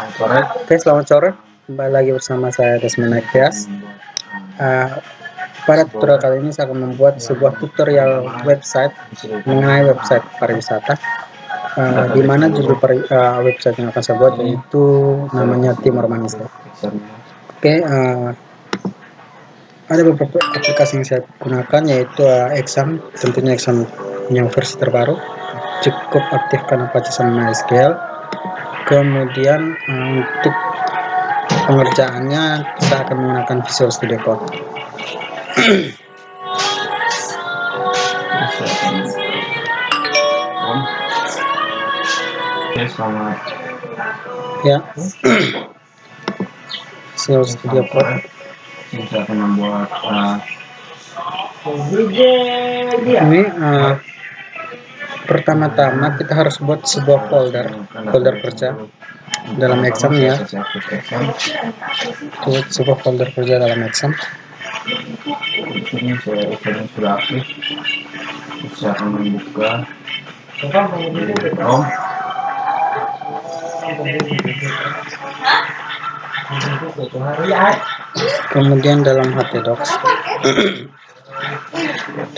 Oke, selamat sore. Kembali lagi bersama saya Desmond Ektias. Pada tutorial kali ini saya akan membuat sebuah tutorial website mengenai website pariwisata. Di mana judul website yang akan saya buat yaitu namanya Timor Manisnya. Oke, ada beberapa aplikasi yang saya gunakan yaitu Exam, tentunya Exam yang versi terbaru. Cukup aktifkan Apache sama MySQL. Kemudian untuk pengerjaannya saya akan menggunakan Visual Studio Code. Ya, Visual Studio Code. Saya akan membuat Ini pertama-tama kita harus buat sebuah folder kerja dalam Exam ya. Buat sebuah folder kerja dalam Exam. Ini saya sudah aktif. Saya akan membuka Chrome. Kemudian dalam htdocs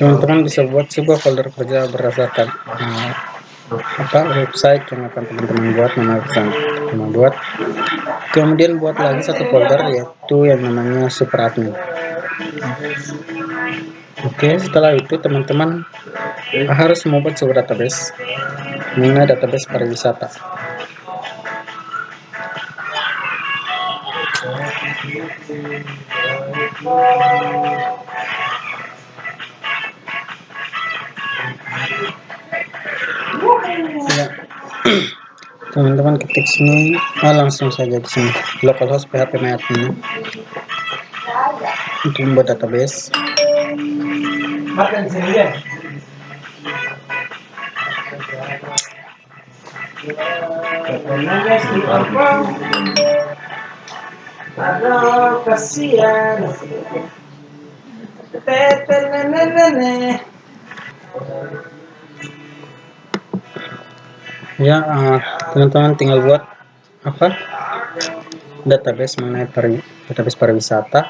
teman-teman bisa buat sebuah folder kerja berdasarkan website yang akan teman-teman buat, nama website teman buat. Kemudian buat lagi satu folder yaitu yang namanya super admin. Oke, setelah itu teman-teman harus membuat sebuah database mengenai database pariwisata. Ya. Teman-teman ketik sini, langsung saja di sini localhost php myadmin untuk membuat database. Aduh, kasihan. Ya, teman-teman tinggal buat database mengenai database pariwisata.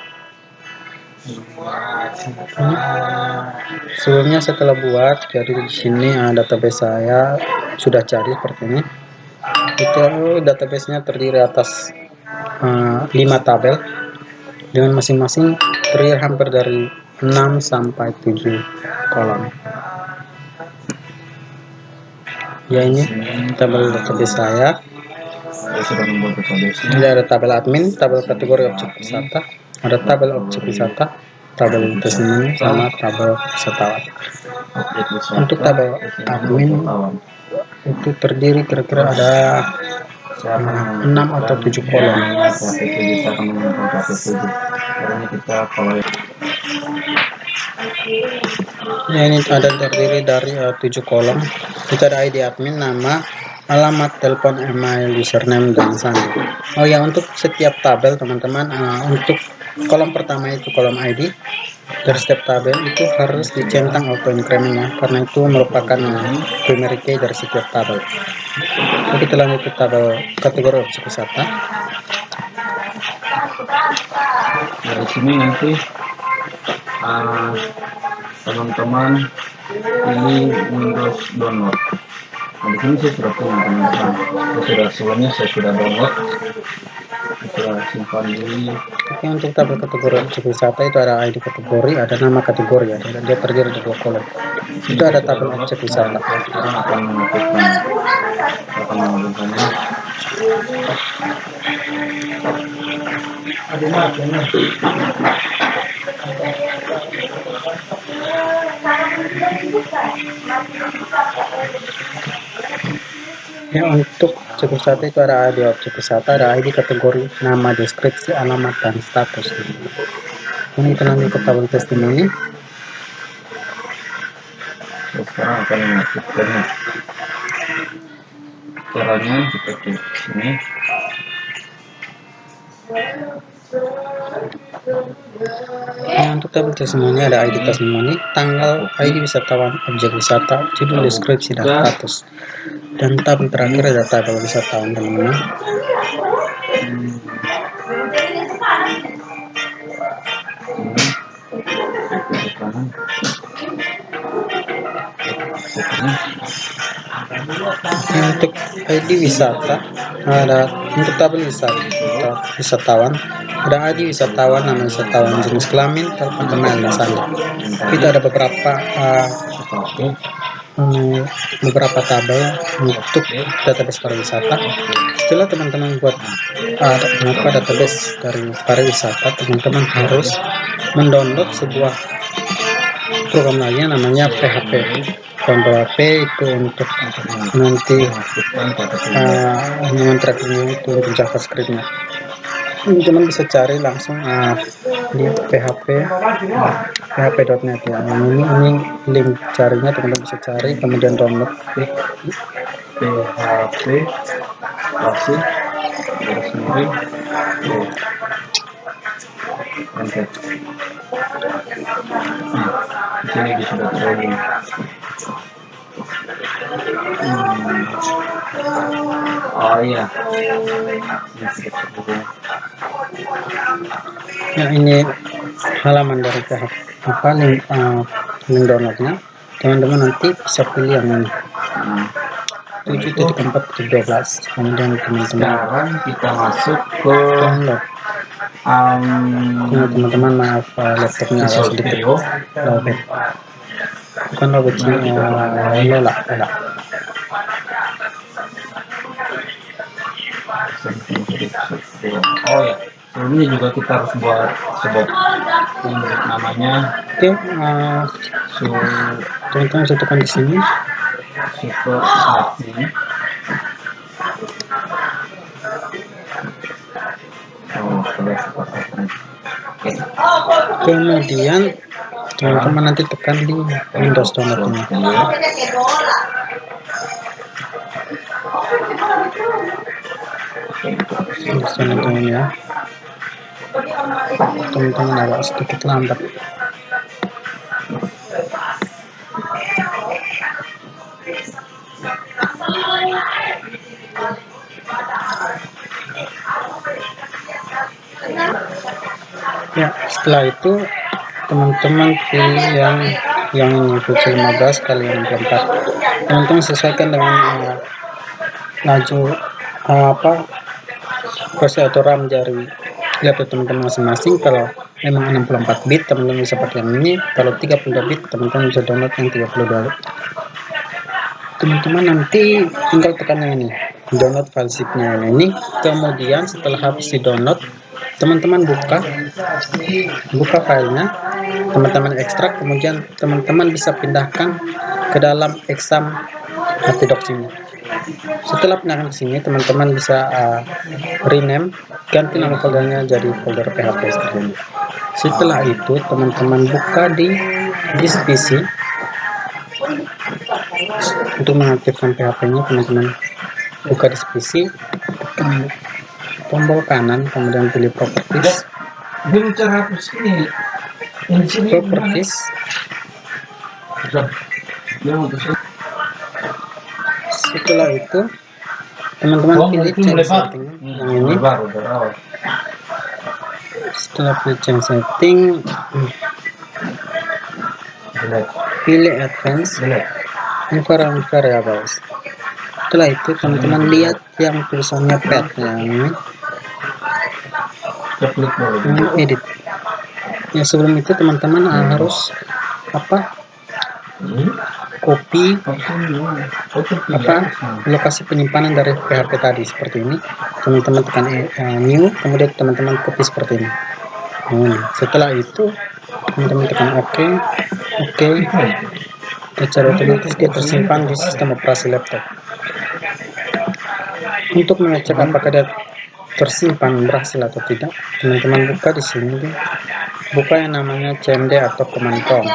Sebelumnya saya telah buat, jadi di sini database saya sudah jadi seperti ini. Itu databasenya terdiri atas 5 tabel dengan masing-masing terdiri hampir dari 6 sampai 7 kolom. Ya, ini tabel database saya. Sudah membuat database. Ini ada tabel admin, tabel kategori objek wisata, ada tabel objek wisata, tabel testimoni, sama tabel wisatawan. Untuk tabel admin itu terdiri kira-kira ada 6 atau 7 kolom. Ya, ini ada terdiri dari 7 kolom. Kita ada ID admin, nama, alamat, telepon, email, username, dan sandi. Oh ya, untuk setiap tabel teman-teman, untuk kolom pertama itu kolom ID. Dari setiap tabel itu harus dicentang auto increment ya, karena itu merupakan primary key dari setiap tabel. Oke, kita lanjut ke tabel kategori objek wisata. Dari sini nanti teman-teman pilih Windows download. Nah, di sini saya sudah punya teman-teman. Sebelumnya saya sudah download. Kita simpan dulu. Oke, untuk tabel kategori objek wisata itu ada ID kategori, ada nama kategori ya, dan dia terdiri dari 2 kolom. Itu ada tabel objek wisata. Sekarang akan menghubungkannya. Ya, untuk objek wisata itu ada ID objek wisata, ada ID kategori, nama, deskripsi, alamat, dan status. Ini kita lanjut ke tabel testimoni. Sekarang akan mengaktifkannya. Caranya seperti ini. Nah, untuk tabel testimoni ada ID testimoni, tanggal, ID wisatawan, objek wisata, judul, deskripsi, dan status. Dan tabel terakhir ada tabel wisatawan teman-teman. Untuk ID wisata ada, untuk tabel wisatawan ada ID wisatawan, nama wisatawan, jenis kelamin, telepon, email, dan sandi. Itu ada beberapa tabel untuk database pariwisata. Setelah teman-teman buat database dari pariwisata, teman-teman harus mendownload sebuah program lainnya namanya PHP. PHP itu untuk nanti tracking itu untuk JavaScript-nya. Teman bisa cari langsung di php.net ya. Ini link carinya, teman-teman bisa cari kemudian download PHP pasti garis miring enter. Di sini dia sudah terhubung. Oh iya, ya, ini halaman dari link downloadnya. Teman-teman nanti bisa pilih yang ini 7.4.12. kemudian teman-teman sekarang kita masuk ke download. Teman-teman maaf, laptopnya agak sedikit lowbat, bukan lowbat sih, lola. Oh ya, sebelumnya juga kita harus buat sebuah namanya. Oke, teman-teman saya tekan di sini super admin. Kemudian teman-teman nanti tekan di Windows download ini. Download ya. Teman-teman agak sedikit lambat. Ya, setelah itu teman-teman pilih yang ini, VC 15 kali 64. Teman-teman sesuaikan dengan laju proses RAM dari laptop teman-teman masing-masing. Kalau memang 64 bit, teman-teman bisa pakai yang ini. Kalau 32 bit, teman-teman bisa download yang 32 bit. Teman-teman nanti tinggal tekan yang ini, download file zip-nya ini. Kemudian setelah habis di download, teman-teman buka filenya, teman-teman ekstrak, kemudian teman-teman bisa pindahkan ke dalam exam htdocs ini. Setelah pindahkan ke sini, teman-teman bisa rename, ganti nama foldernya jadi folder PHP seperti ini. Setelah itu teman-teman buka di disk PC. Untuk mengaktifkan PHP-nya, teman-teman buka disk PC, tekan tombol kanan, kemudian pilih properties. Setelah itu teman-teman pilih change setting yang ini. Setelah pilih change setting, pilih advance environment variables. Setelah itu teman-teman lihat yang tulisannya path yang ini, edit. Ya, sebelum itu teman-teman harus copy lokasi penyimpanan dari PHP tadi seperti ini. Teman-teman tekan new, kemudian teman-teman copy seperti ini. Setelah itu teman-teman tekan OK. Secara otomatis dia tersimpan di sistem operasi laptop. Untuk mengecek apakah dia tersimpan berhasil atau tidak, teman-teman buka di sini, buka yang namanya cmd atau command prompt.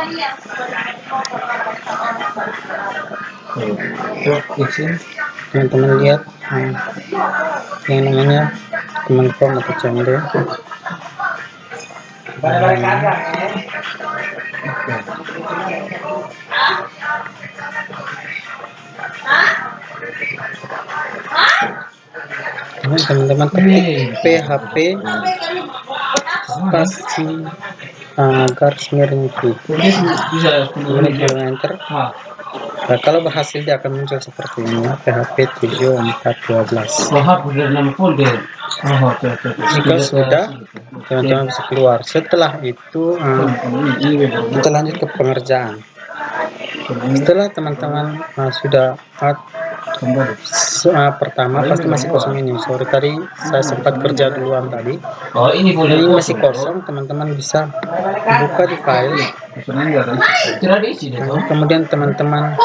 Teman-teman lihat yang namanya command prompt atau cmd. teman-teman ketik PHP spasi garis miring Q, kemudian kalau enter. Nah, kalau berhasil dia akan muncul seperti ini ya, PHP 7412. Jika sudah, teman-teman bisa keluar. Setelah itu kita lanjut ke pengerjaan. Setelah teman-teman sudah pertama pasti masih kosong ini. Sorry tadi saya sempat kerja duluan tadi. Ini masih kosong, teman-teman bisa buka di file. Kemudian teman-teman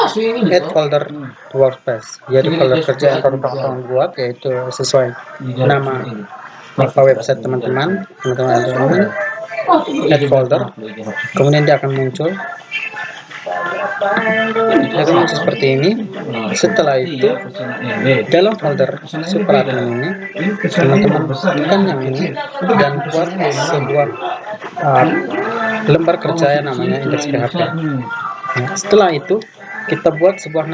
add folder to WordPress. Jadi folder kerja yang baru teman-teman buat, yaitu sesuai nama website teman-teman add folder. Kemudian dia akan muncul. Seperti ini. Setelah itu dalam folder superadmin ini teman-teman tekan yang ini dan buat sebuah lembar kerja yang namanya index PHP. Nah, setelah itu kita buat sebuah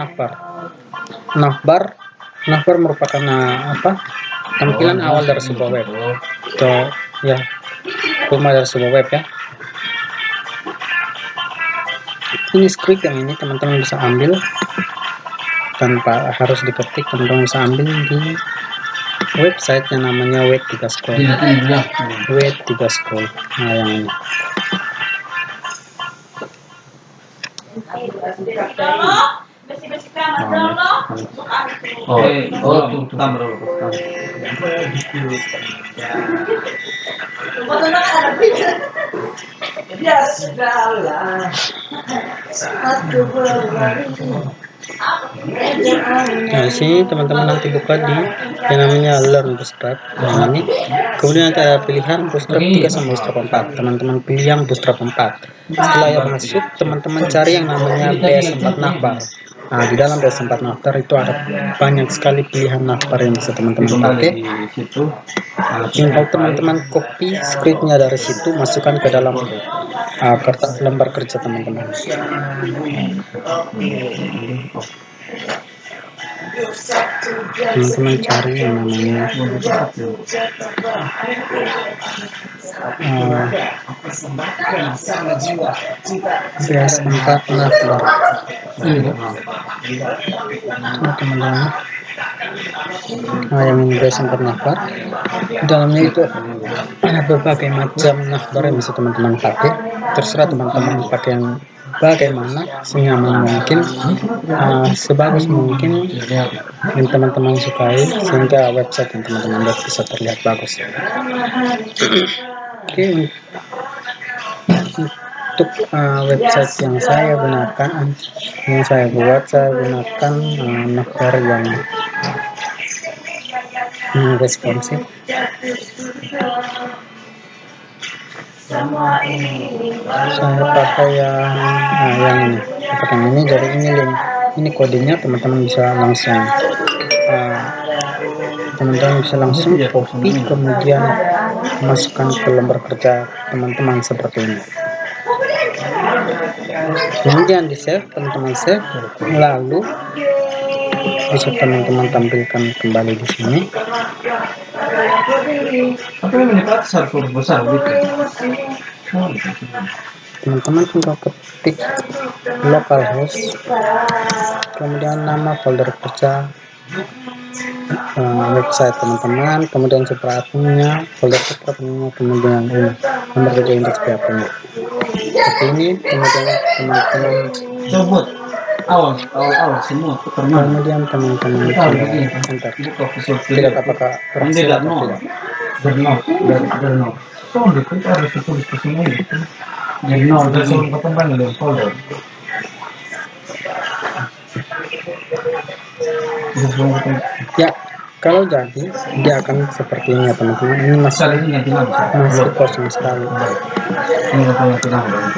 navbar merupakan tampilan awal dari sebuah web atau ya rumah dari sebuah web ya. Ini script yang ini teman-teman bisa ambil tanpa harus diketik, teman-teman bisa ambil di website yang namanya W3 School. W3 School. Nah, yang ini. Ya sudahlah. Nah, di sini teman-teman nanti buka di yang namanya Learn Bootstrap. Nah, ini kemudian nanti ada pilihan Bootstrap 3 sama Bootstrap 4. Teman-teman pilih yang Bootstrap 4. Setelah yang masuk, teman-teman cari yang namanya BS4 Navbar. Nah, di dalam BS4 Navbar itu ada banyak sekali pilihan navbar yang bisa teman-teman pakai. Tinggal teman-teman copy scriptnya dari situ, masukkan ke dalam kertas lembar kerja teman-teman. Teman-teman cari yang namanya BS4 Navbar. Teman-teman, yang ini BS4 Navbar. Di dalamnya itu ada berbagai macam navbar yang bisa teman-teman pakai. Terserah teman-teman pakai yang bagaimana, senyaman mungkin, sebagus mungkin yang teman-teman sukai, sehingga website yang teman-teman buat bisa terlihat bagus. Oke, untuk website yang saya gunakan, saya gunakan navbar yang responsif. Saya pakai yang ini, jadi ini link, ini kodenya, teman-teman bisa langsung copy, kemudian masukkan ke lembar kerja teman-teman seperti ini. Kemudian di save, teman-teman save, lalu bisa teman-teman tampilkan kembali di sini. Teman-teman tinggal ketik localhost, kemudian nama folder kerja website teman-teman, kemudian superadminnya, folder superadminnya, kemudian ini nomor kerja indeks PHP-nya. Seperti ini, kemudian teman-teman awal semua kemudian teman-teman enter. Tidak apakah berhasil atau tidak. dari nol. Soalnya itu harus ditulis ke semua itu. Dari nol dan sebelum berkembang dari folder. Ya, kalau jadi dia akan seperti ini ya teman-teman. Ini masih kosong sekali.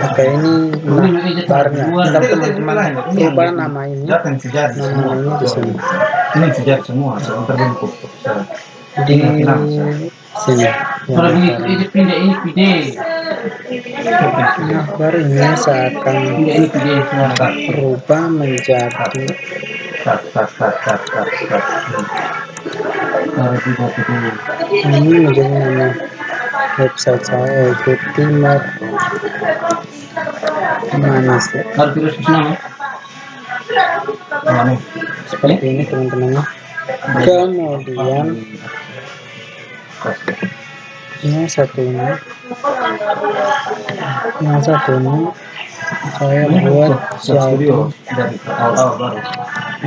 Oke, ini navbarnya. Tinggal teman-teman ubah nama ini di sini. Ini sejak semua terbentuk di sini. Navbar ini saya akan berubah menjadi Taruh di bawah dulu. Ini menjadi nama website saya, yaitu Timor Manis ya. Taruh terus ke sana. Mana? Seperti ini teman-teman. Kemudian yang satu ini saya buat jadi studio dari awal baru.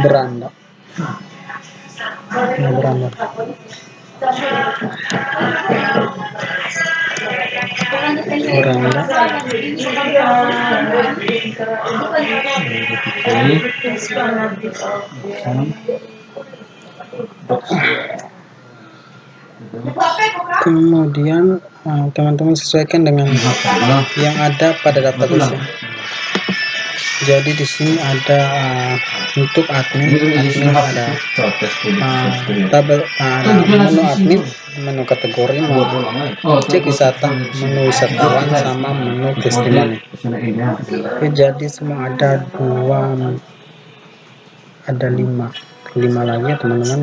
beranda. Ini beranda. Beranda. Kemudian teman-teman sesuaikan dengan yang ada pada database ya. Jadi di sini ada untuk admin ada tabel, ada menu admin, menu kategori, cek wisata, menu wisatawan, sama menu testimoni. Oke, jadi semua ada lima lagi ya teman-teman.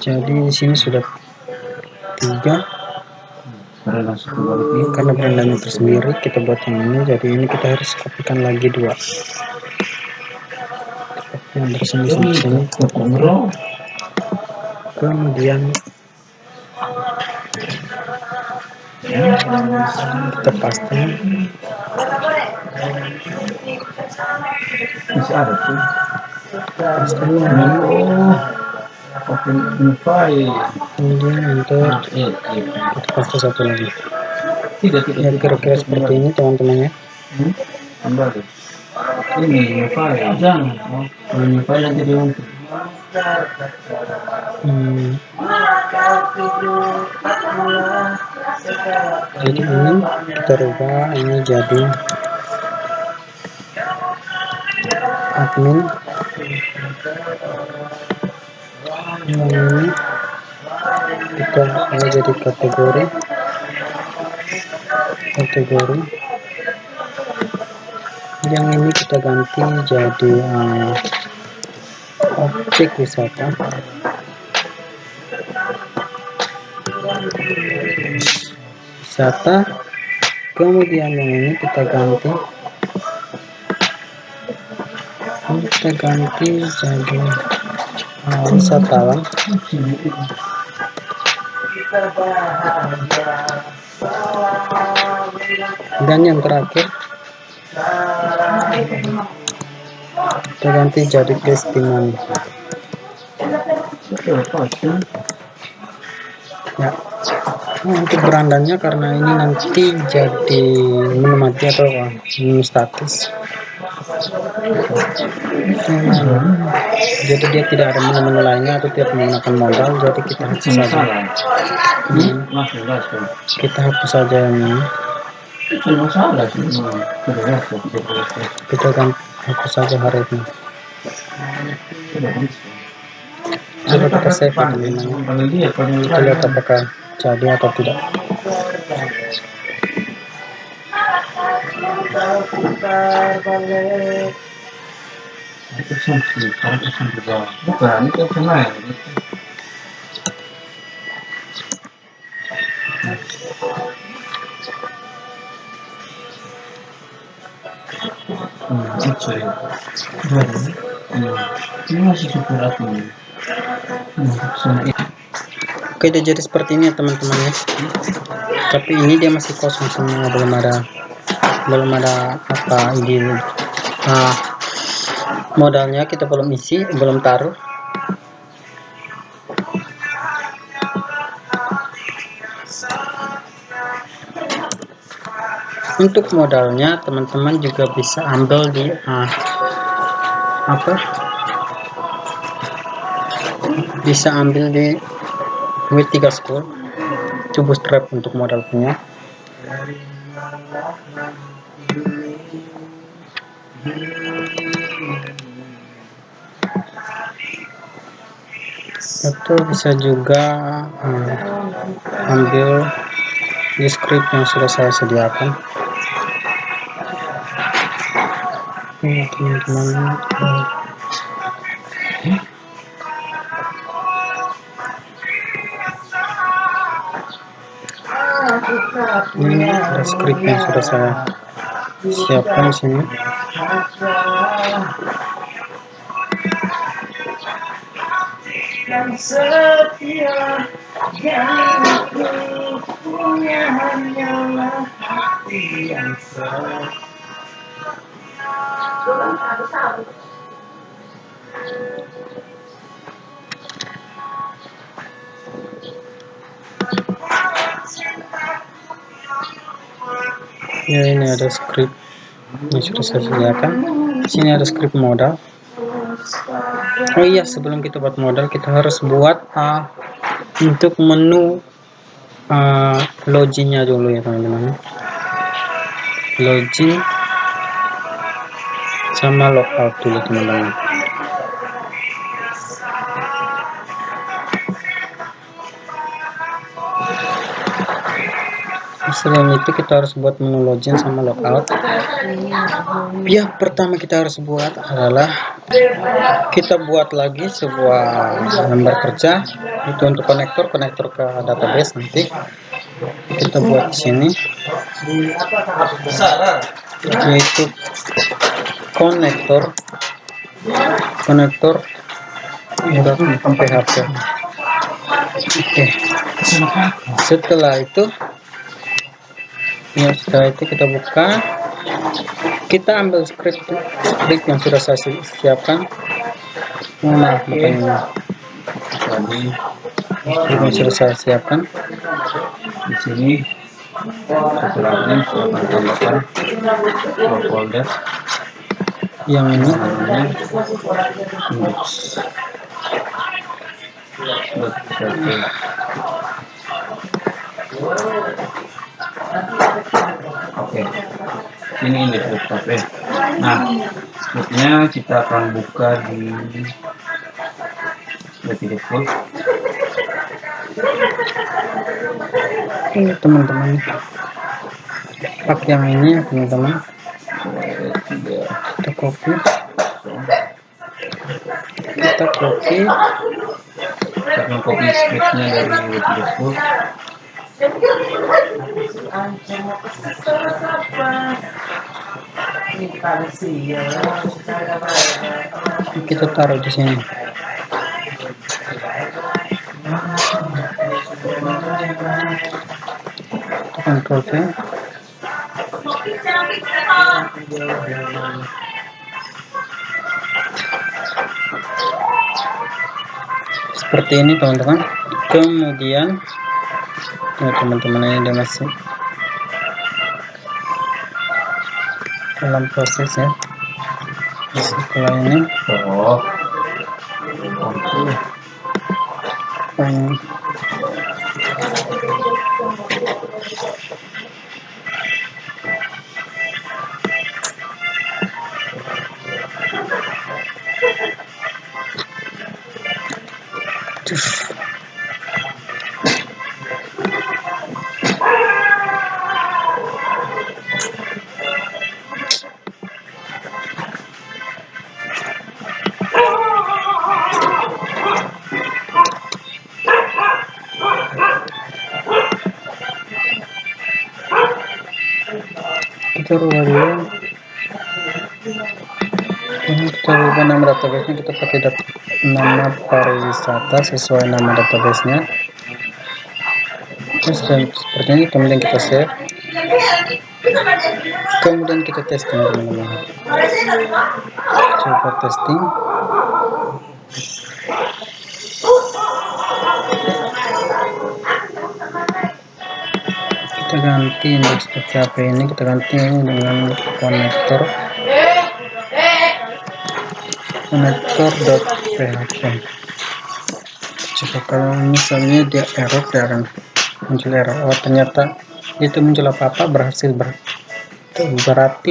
Jadi di sini sudah 3 karena berandanya tersendiri. Kita buat yang ini, jadi ini kita harus kopikan lagi 2 yang bersembunyi di sini. Kemudian kita paste. Masih ada tuh. Open file. Kemudian enter, kita paste satu lagi. Ya kira-kira seperti ini teman-teman ya. Kembali. Ini file. Jangan. Ini file nanti diuntuk. Jadi ini kita rubah ini jadi admin. Yang ini kita jadi kategori. Yang ini kita ganti jadi objek wisata. Kemudian yang ini kita ganti jadi wisatawan. Dan yang terakhir kita ganti jadi testimoni ya. Untuk berandanya karena ini nanti jadi menu mati atau menu statis, jadi dia tidak ada menu-menu lainnya atau tidak menggunakan modal, jadi kita hapus saja. Kita hapus saja yang ini. Kita akan hapus saja hari ini. Coba kita save ini. Kita lihat apakah jadi atau tidak. Bukan, itu pemain. Ini masih super aku. Oke, udah jadi seperti ini ya teman-teman ya. Tapi ini dia masih kosong semua, belum ada apa ini modalnya kita belum isi, belum taruh. Untuk modalnya teman-teman juga bisa ambil di bisa ambil di W3 School, itu bootstrap untuk modal punya. Atau bisa juga ambil di script yang sudah saya sediakan. Teman-teman, ini ada script yang sudah saya siapkan di sini. Dan setia yang aku punya hanyalah hati yang Ya, ini ada script yang sudah saya sediakan. Di sini ada script modal. Oh iya, sebelum kita buat modal, kita harus buat untuk menu loginnya dulu ya teman-teman. Login sama logout dulu teman-teman. Selain itu kita harus buat menu login sama logout. Yang pertama kita harus buat adalah kita buat lagi sebuah lembar kerja itu untuk konektor ke database. Nanti kita buat di sini yaitu konektor PHP. Oke. Setelah itu kita buka, kita ambil script yang sudah saya siapkan. Maaf, bukan ini. Tadi yang sudah saya siapkan di sini. Setelah ini saya akan tambahkan folder yang ini. Oke, ini desktop ya. Nah, scriptnya kita akan buka di default. Ini teman-teman, pakai yang ini ya teman-teman. Kita copy, Kita copy scriptnya dari default. Kita taruh di sini. Ctrl V. Seperti ini teman-teman. Kemudian ya teman-teman, ini dia masih dalam proses ya. Setelah ini kita rubah dulu. Ini kita rubah nama database-nya, kita pakai nama pariwisata sesuai nama database-nya. Terus seperti ini, kemudian kita save, kemudian kita testing teman-teman. Coba testing. Kita ganti indeks PHP ini, kita ganti dengan konektor.php. Coba kalau misalnya dia error, dia akan muncul error. Oh, ternyata itu muncul apa-apa, berarti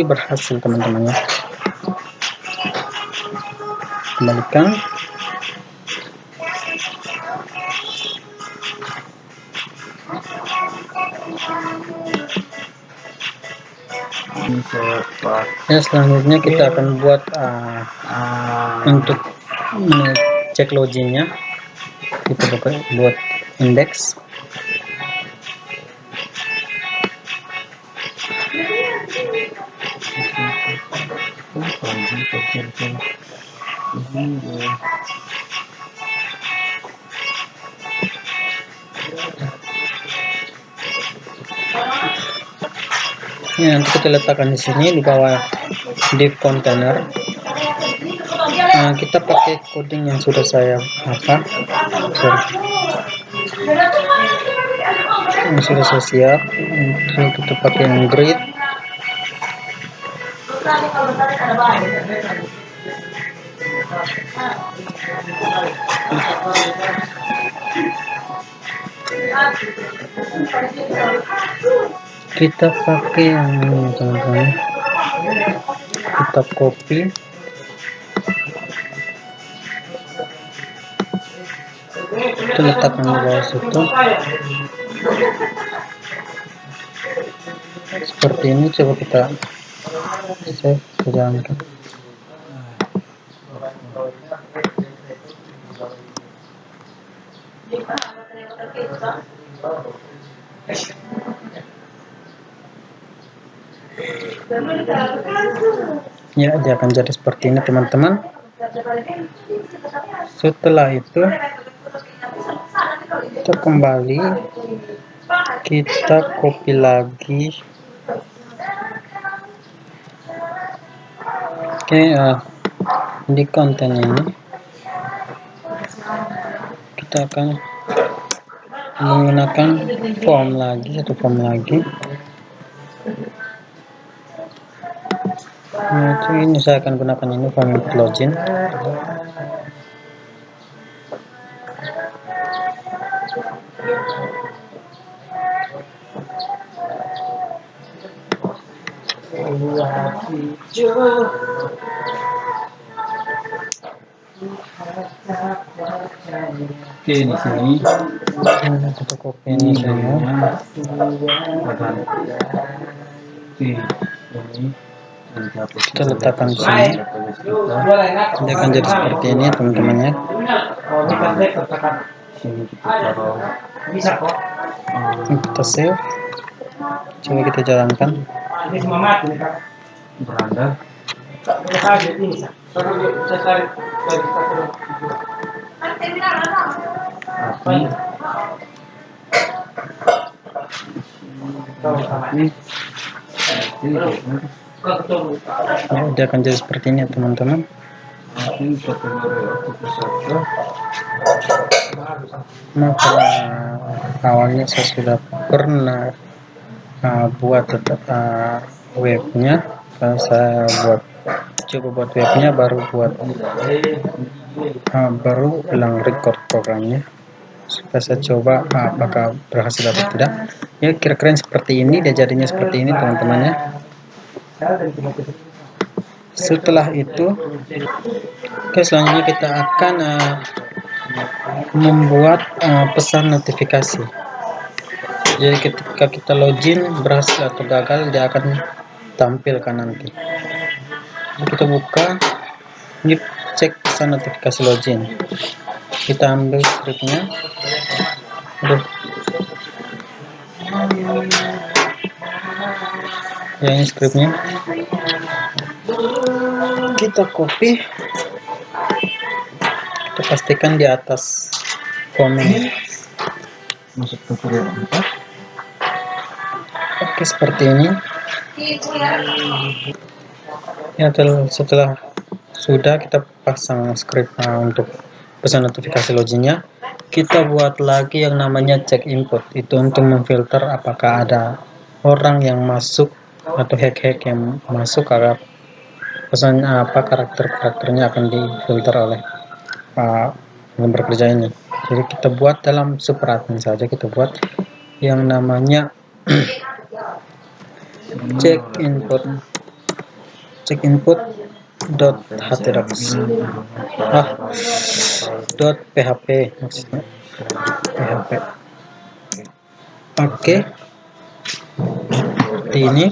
berhasil teman-teman ya. Kembalikan. Ini saya Ya, selanjutnya kita akan buat untuk cek loginnya. Kita buat index. Ya, nanti kita letakkan di sini di bawah div container. Kita pakai coding yang sudah saya yang sudah saya siap. Kita pakai yang grid. Kita pakai yang ini teman-teman, kita copy, kita letakkan di bawah situ seperti ini. Coba kita save, kita jalankan. Ya, dia akan jadi seperti ini teman-teman. Setelah itu kita kembali, kita copy lagi. Oke, di konten ini kita akan menggunakan form lagi, satu form lagi. Nah, ini saya akan gunakan ini form input login. Oke, di sini Kita copy ini semua. Kita letakkan di sini. Dia akan jadi seperti ini teman-teman ya. Sini kita taruh Kita save. Coba kita jalankan. beranda. Ya, dia akan jadi seperti ini teman-teman. Nah, awalnya saya sudah pernah buat webnya. Kalau saya coba buat webnya, baru ulang record programnya. Supaya saya coba apakah berhasil atau tidak. Ya, kira-kira seperti ini, dia jadinya seperti ini teman-teman ya. Setelah itu, selanjutnya kita akan membuat pesan notifikasi. Jadi ketika kita login berhasil atau gagal, dia akan tampilkan nanti. Jadi kita buka, ini cek pesan notifikasi login. Kita ambil scriptnya. Ya, ini scriptnya. Kita copy. Kita pastikan di atas form ini. Masuk tutorial 4. Oke, seperti ini. Ya, setelah sudah kita pasang script untuk pesan notifikasi loginnya, kita buat lagi yang namanya check input. Itu untuk memfilter apakah ada orang yang masuk atau hack yang masuk, karena pesan karakternya akan difilter oleh yang bekerja ini. Jadi kita buat dalam superadmin saja, kita buat yang namanya check input .php maksudnya php. Oke, seperti ini.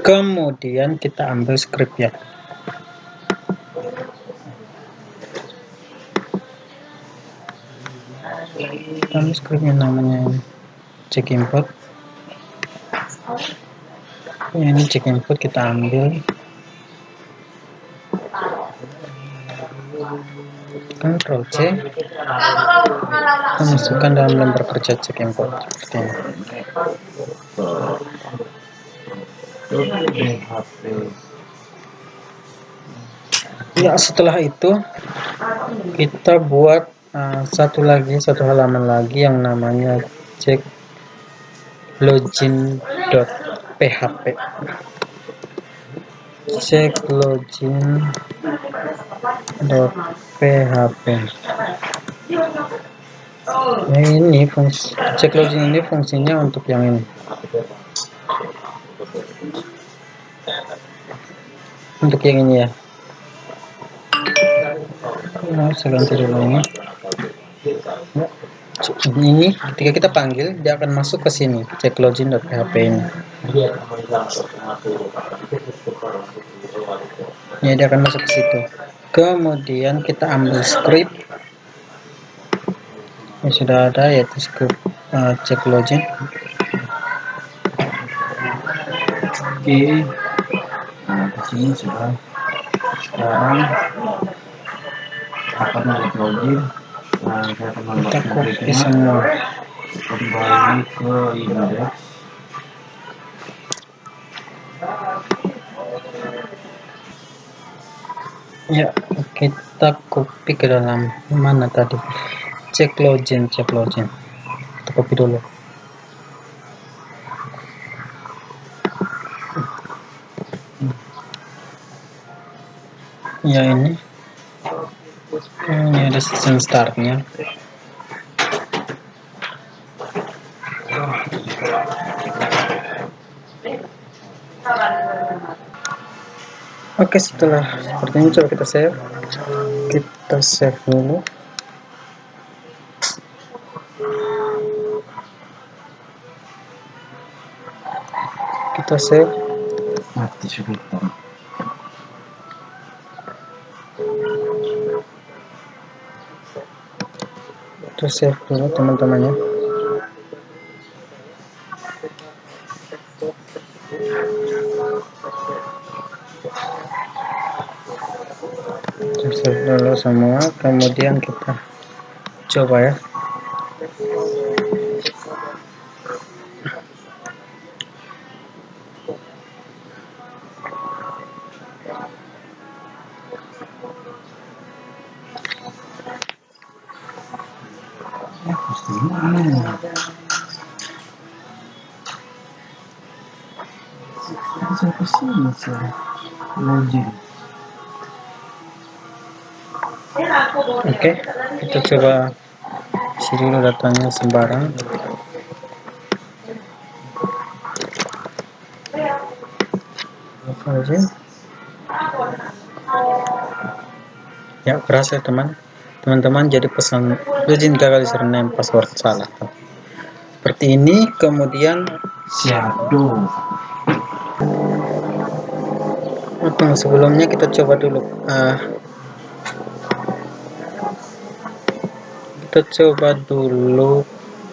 Kemudian kita ambil script ya. Kita ambil scriptnya, namanya check input. Ini check input, kita ambil. Ctrl C, kita masukkan dalam lembar kerja check input seperti ini. Ya, setelah itu kita buat satu halaman lagi yang namanya check login.php. Check login.php. Nah, ini fungsi check login ini fungsinya untuk yang ini. Untuk yang ini ya. Nah, saya ganti dulu ini. Ya. Ini ketika kita panggil, dia akan masuk ke sini, check login.php ini. Ya, dia akan masuk ke situ. Kemudian kita ambil script yang sudah ada, yaitu script check login. Oke, nah di sini sudah. Sekarang akan membuat login. Nah, saya akan membuat Kita copy semua. kembali ke index. Ya, kita copy ke dalam mana tadi? Check login. Kita copy dulu. Ya, ini ada session startnya. Oke, setelah seperti ini coba kita save. Kita save dulu. Kita save. Mati sebentar. Kita save dulu teman-temannya. Kita save dulu semua, kemudian kita coba ya. Login. Oke, kita coba isi dulu datanya sembarang. Login. Ya, berhasil teman-teman. Jadi pesan login gagal username password salah. Seperti ini. Kemudian Shadow. Sebelumnya kita coba dulu. Kita coba dulu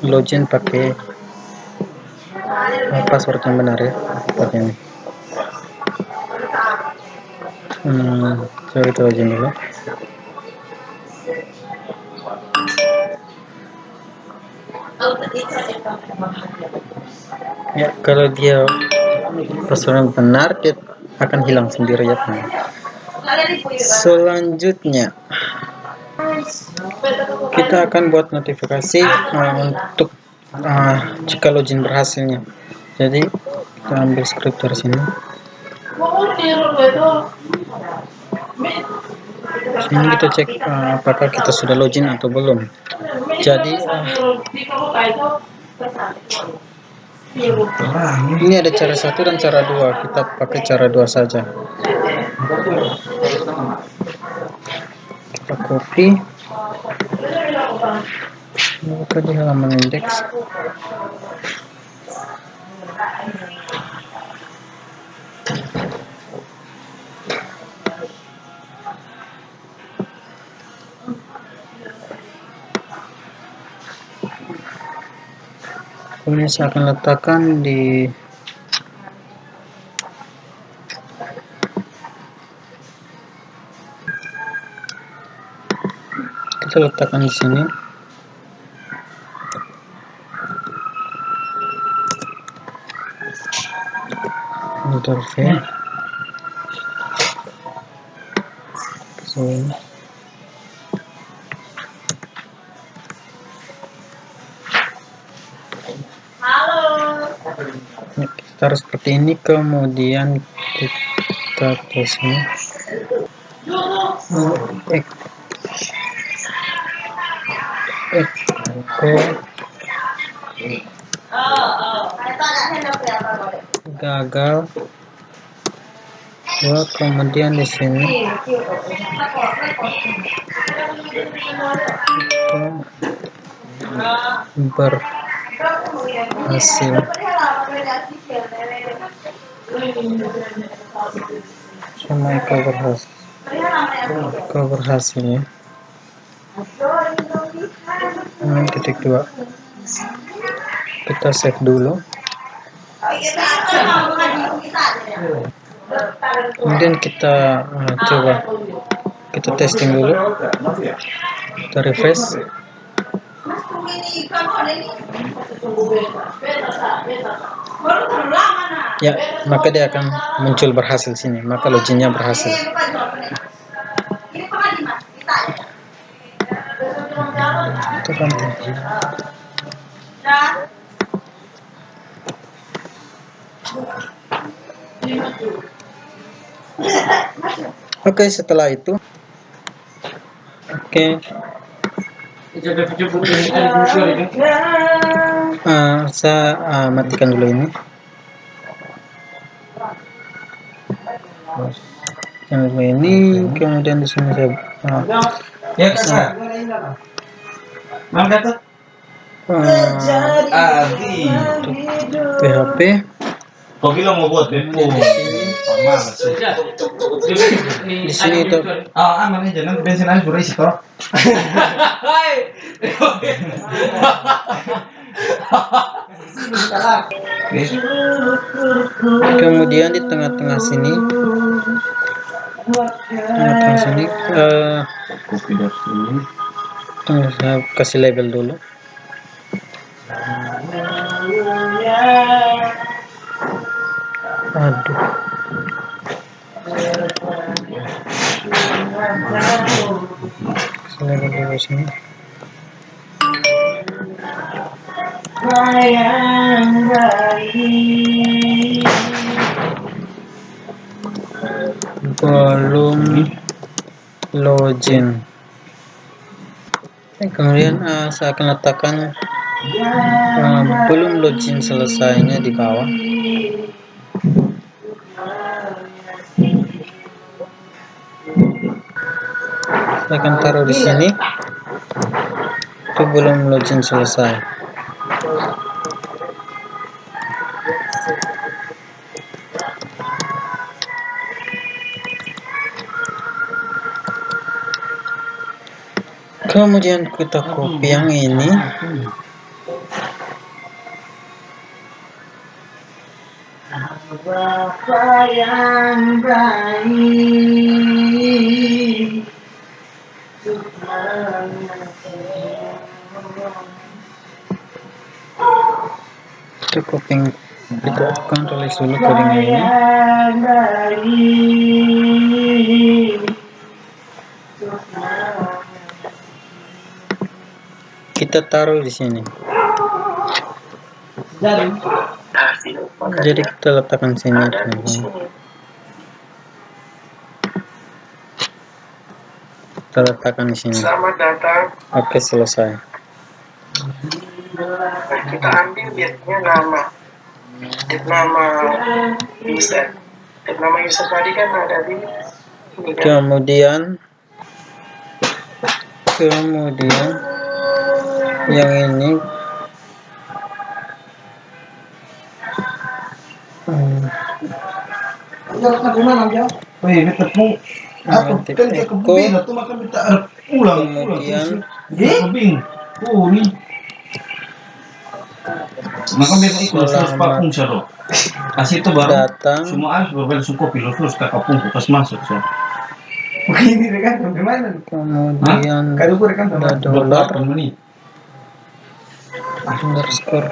login pakai password yang benar ya, seperti ini. Coba kita login dulu. Ya, kalau dia password benar, dia akan hilang sendiri ya teman. Selanjutnya kita akan buat notifikasi untuk jika login berhasilnya. Jadi kita ambil script dari sini. Sini kita cek apakah kita sudah login atau belum. Jadi ini ada cara 1 dan cara 2. Kita pakai cara 2 saja. Kita copy, buka di halaman index. Kemudian saya akan letakkan di sini. Ctrl V. Sini. Kita taruh seperti ini, kemudian kita ke sini. Gagal. Kemudian di sini berhasil. Semua kau berhasil ya. Titik 2. Kita save dulu. Kemudian kita coba, kita testing dulu, kita refresh. Ya, maka dia akan muncul berhasil sini, maka loginnya berhasil. Itu penting. Oke, setelah itu saya matikan dulu ini. Kemudian di sini saya PHP. Kok bilang mau buat depo? Di sini itu aman aja, nanti bensin aja berisi toh. Kemudian di tengah-tengah sini, Kopi dari sini. saya kasih label dulu. Aduh. Kasih label dulu sini. Belum login. Kemudian saya akan letakkan belum login selesainya di bawah. Saya akan taruh di sini. Itu belum login selesai. Kemudian kita copy yang ini. Bapak yang baik, kita copy, kita akan tulis dulu codingnya ini. Kita taruh di sini. Jadi kita letakkan sini. Kita letakkan di sini. Selamat datang. Oke, selesai. Kita ambil biasanya nama user. Nama user tadi kan ada di ini kan. Kemudian yang ini Maka mereka itu terus pak Selamat fungsi loh. Kasih itu baru datang. semua harus berbalik kopi lo terus kakak pungku pas masuk so. Begini kan bagaimana? Kemudian Kalau gue kan ada dolar 28 menit. underscore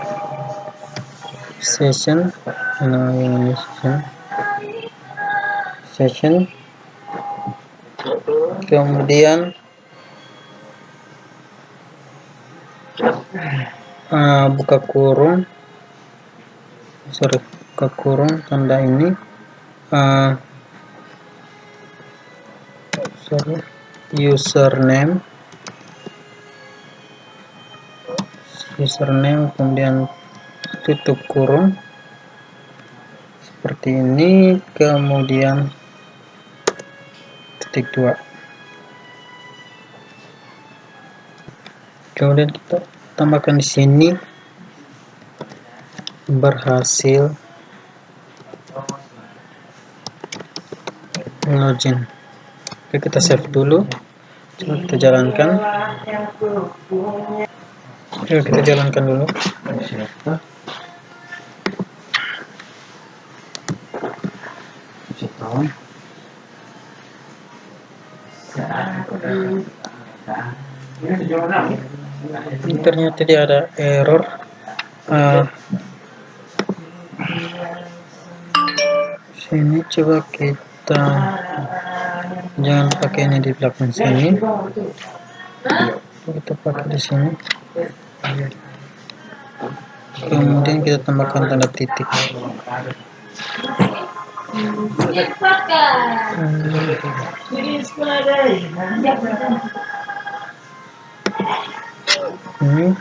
session. Nah ini session. Kemudian buka kurung, buka kurung tanda ini, username, kemudian tutup kurung seperti ini, kemudian titik 2. Kemudian kita tambahkan di sini berhasil login. Oke, kita save dulu. Coba kita jalankan. Coba kita jalankan dulu. Ternyata dia ada error. Sini coba kita jangan pakai ini di belakang sini. Kita pakai di sini. Kemudian kita tambahkan tanda titik. Ini.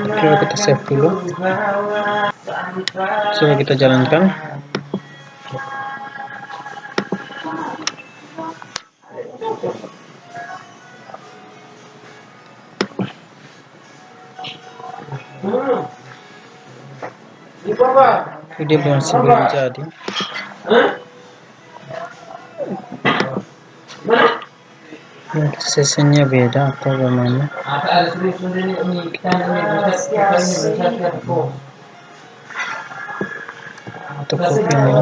Coba kita save dulu. Coba kita jalankan. Dia belum jadi. Sesinya beda atau bagaimana? Untuk kopi ini.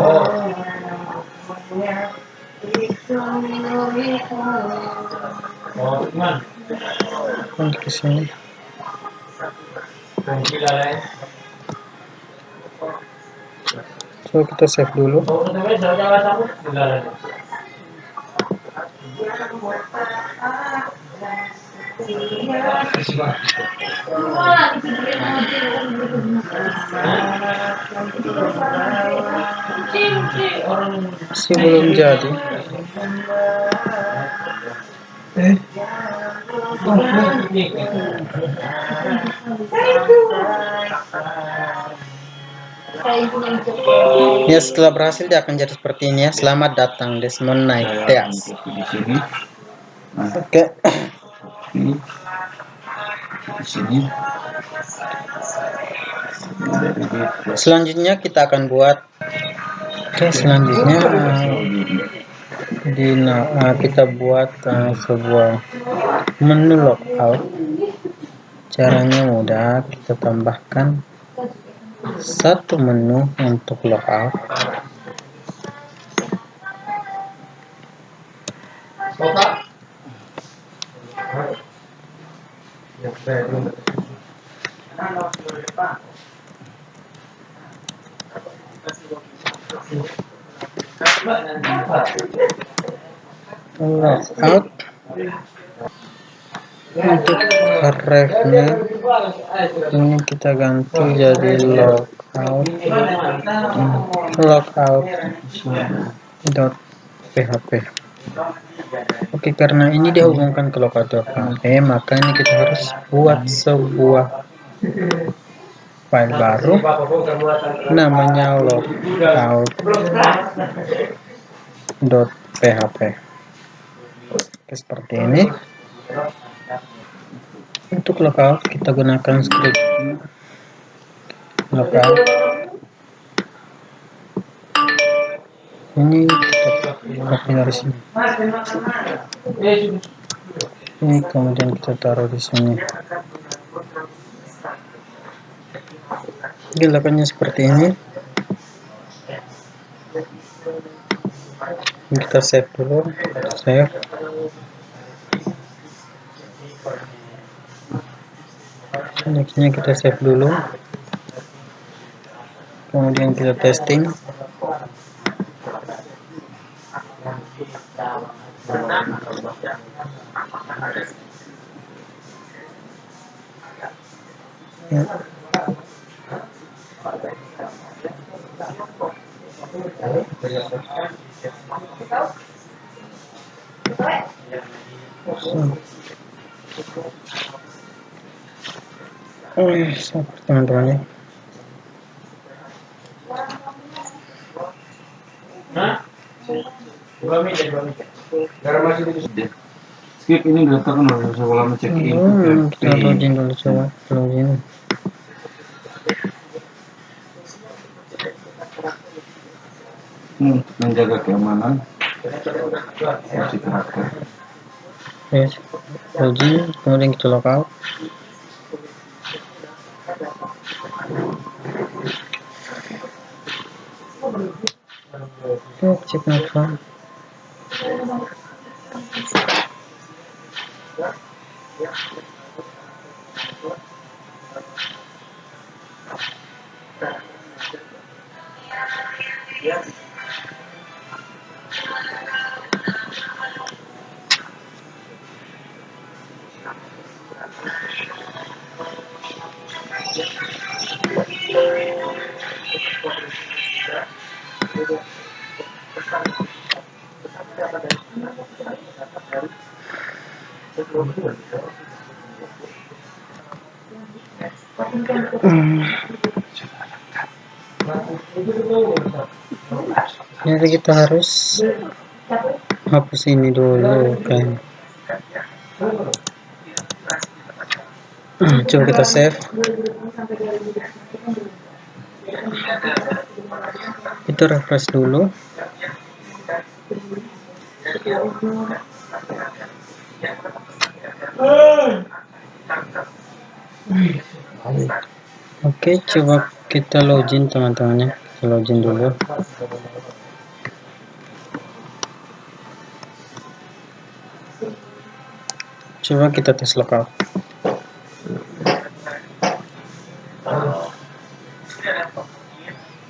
Ke sini. Coba kita save dulu. Masih belum jadi. Ya, setelah berhasil dia akan jadi seperti ini ya. Selamat datang Desmond Naik Teas. Oke. Selanjutnya kita akan buat. Selanjutnya kita buat sebuah menu logout. Caranya mudah, kita tambahkan satu menu untuk logout. Logout. Untuk hrefnya ini kita ganti jadi logout.php. Oke, karena ini dihubungkan ke logout.php, maka ini kita harus buat sebuah file baru namanya logout.php. Seperti ini. Untuk logout kita gunakan script logout. Ini kita copy dari sini. Ini kemudian kita taruh di sini. Lakukannya seperti ini. Kita save dulu, save. Nextnya kita save dulu, kemudian kita testing. Ya. Oh ya, sabar teman-teman ya. Skip ini daftarkan harus sekolah ngecek Kita login dulu, coba login. Menjaga keamanan masih terakhir. Yes, login, kemudian kita logout. Cek network. Jadi kita harus hapus ini dulu kan. Coba kita save. Kita refresh dulu. Oke, coba kita login teman-temannya. Kita login dulu. Coba kita tes logout.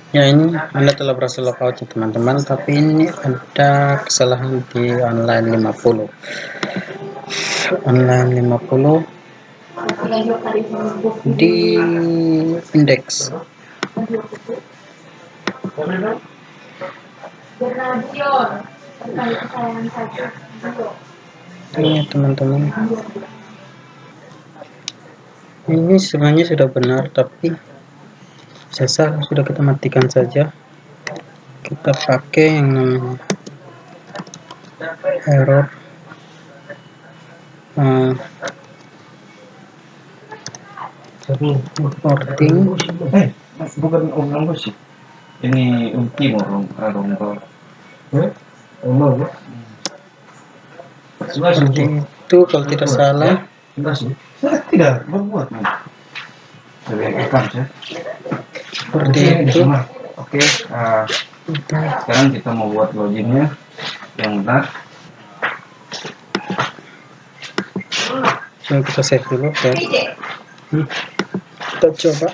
Ya, ini Anda telah berhasil logout ya teman-teman, tapi ini ada kesalahan di online 50. Online 50 di indeks. Ini teman-teman. Ini sebenarnya sudah benar, tapi saya sudah kita matikan saja. Kita pakai yang namanya error reporting. Bukan orang sih. Ini timur orang Seperti itu kalau tidak salah. Enggak sih. Tidak membuat. Seperti itu. Oke, sekarang kita mau buat loginnya yang benar. Coba kita save dulu kan. Kita coba.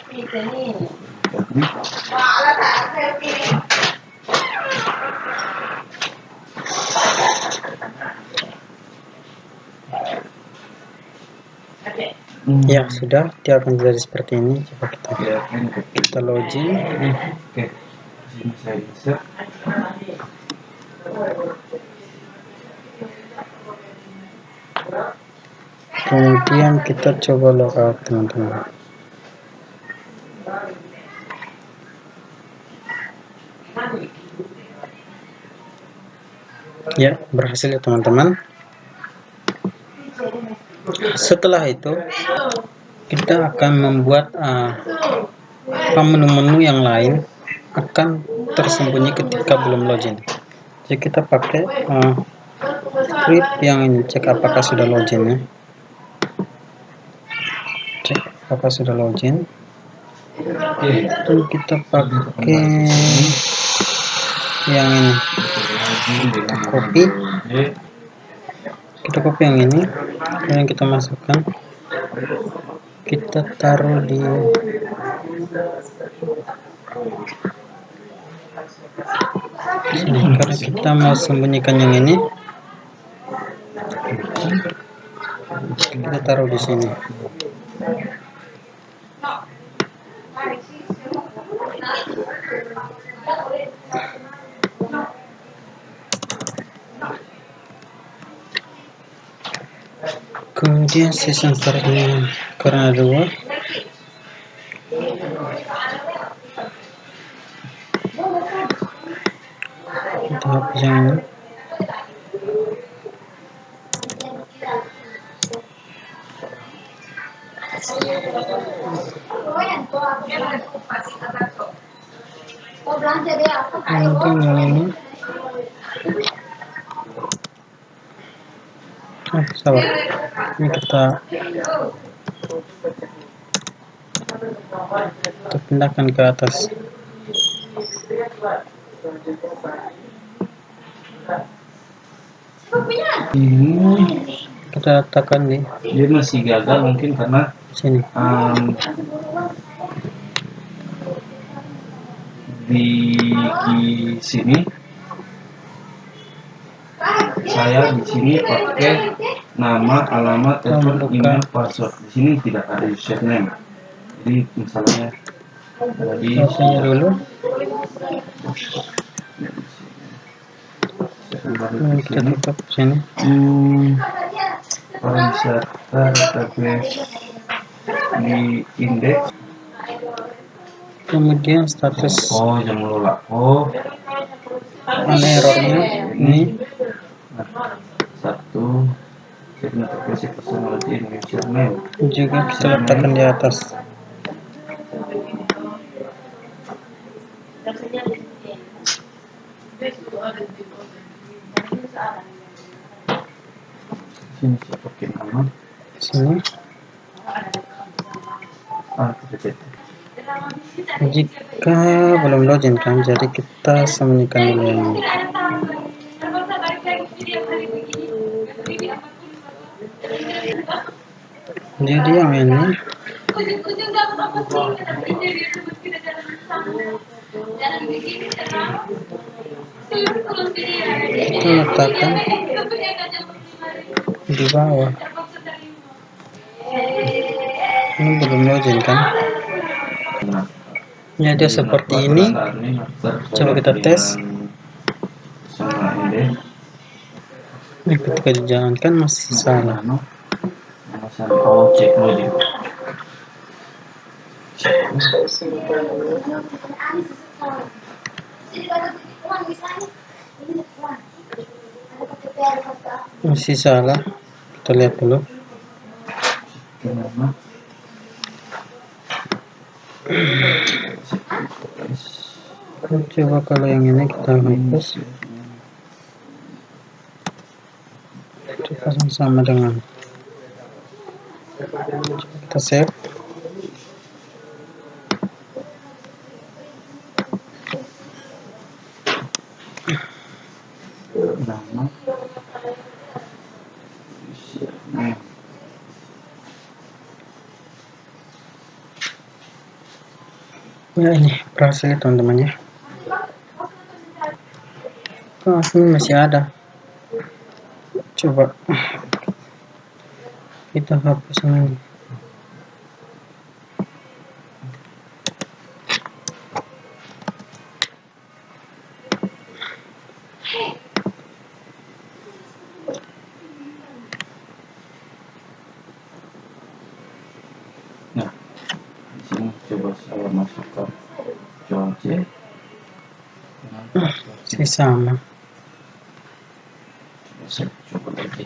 Ya sudah, dia akan jadi seperti ini. Coba kita login. Oke, sini saya insert. Kemudian kita coba logout teman-teman. Ya, berhasil ya teman-teman. Setelah itu kita akan membuat menu-menu yang lain akan tersembunyi ketika belum login. Jadi kita pakai script yang ini, cek apakah sudah login ya. Cek apakah sudah login. Itu kita pakai yang ini. Kita copy yang ini, kemudian kita masukkan, kita taruh di sini. Karena kita mau sembunyikan yang ini, kita taruh di sini. Kemudian season startnya karena 2, kita hapus yang ini. Kemudian yang ini, sabar, ini kita pindahkan ke atas. Ini Kita letakkan di dia masih gagal mungkin karena sini. Di sini saya di sini pakai nama, alamat, telepon, email, password. Di sini tidak ada username. Jadi misalnya tadi dulu. Kita tutup sini. Pariwisata database di indeks. Kemudian status. Oh, yang mengelola. Mana errornya? Ini. Satu. Segmentasi personality and username. Juga kita letakkan di atas. Sini saya pakai nama. Sini. Jika belum login kan, jadi kita sembunyikan dulu yang ini. Jadi yang ini kita letakkan di bawah. Ini belum login kan? Jadi seperti ini. Coba kita tes. Ini ketika dijalankan masih salah. Cek login. Masih salah. Kita lihat dulu. Coba kalau yang ini kita hapus. Kita sama dengan. Kita save. Ya, ini berhasil ya teman-teman ya. Ini masih ada. Coba kita hapus ini. Nah, di sini coba saya masukkan C. Masih sama. Saya coba lagi.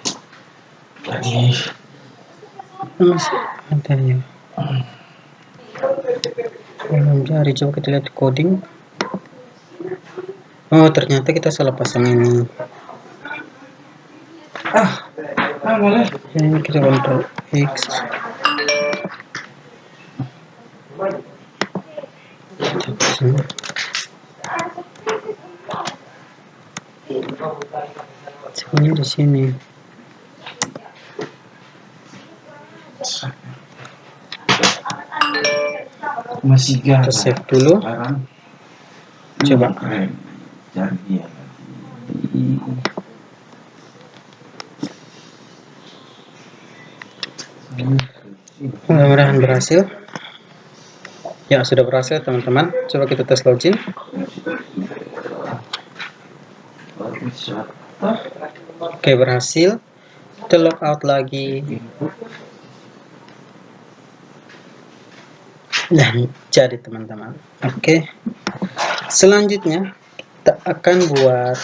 Masih ada ya. Belum cari, coba kita lihat coding. Oh, ternyata kita salah pasang ini. Boleh. Ini kita kontrol X. Sebenarnya di sini. Masih Kita gak save dulu. Coba. keren. Cari dia lagi. Mudah-mudahan berhasil. Ya, sudah berhasil teman-teman. Coba kita tes login. Oke, berhasil. Kita logout lagi. Nah, jadi teman-teman. Oke. Selanjutnya kita akan buat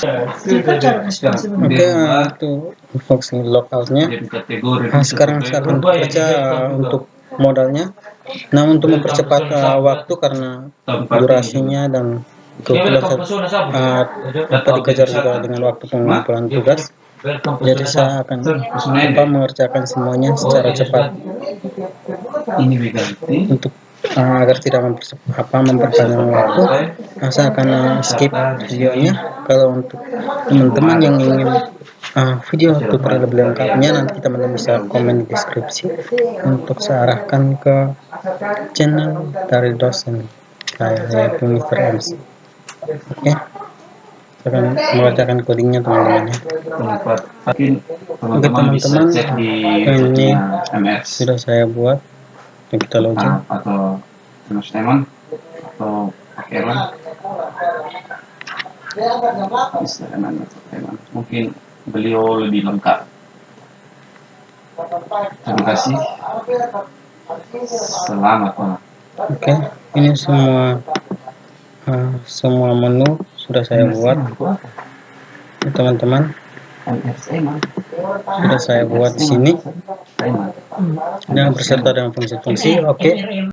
untuk funksi logoutnya. Sekarang saya akan baca untuk modalnya. Nah, untuk mempercepat waktu karena durasinya dan kebetulan dapat dikejar juga dengan waktu pengumpulan tugas. Jadi saya akan mengerjakan semuanya secara cepat. Ini berganti Untuk agar tidak memperpanjang waktu, saya akan skip videonya. Kalau untuk teman-teman yang ingin video tutorial lebih lengkapnya, nanti teman-teman bisa komen di deskripsi untuk saya arahkan ke channel dari dosen saya, yaitu Mr. MC. Oke, saya akan mengerjakan codingnya teman-teman ya. Oke teman-teman, ini sudah saya buat. Kita login atau Steman atau Pakeran mungkin beliau lebih lengkap. Terima kasih, selamat malam. Oke, ini semua menu sudah saya buat teman-teman. Sudah saya buat di sini dan berserta dengan fungsi-fungsi. Oke.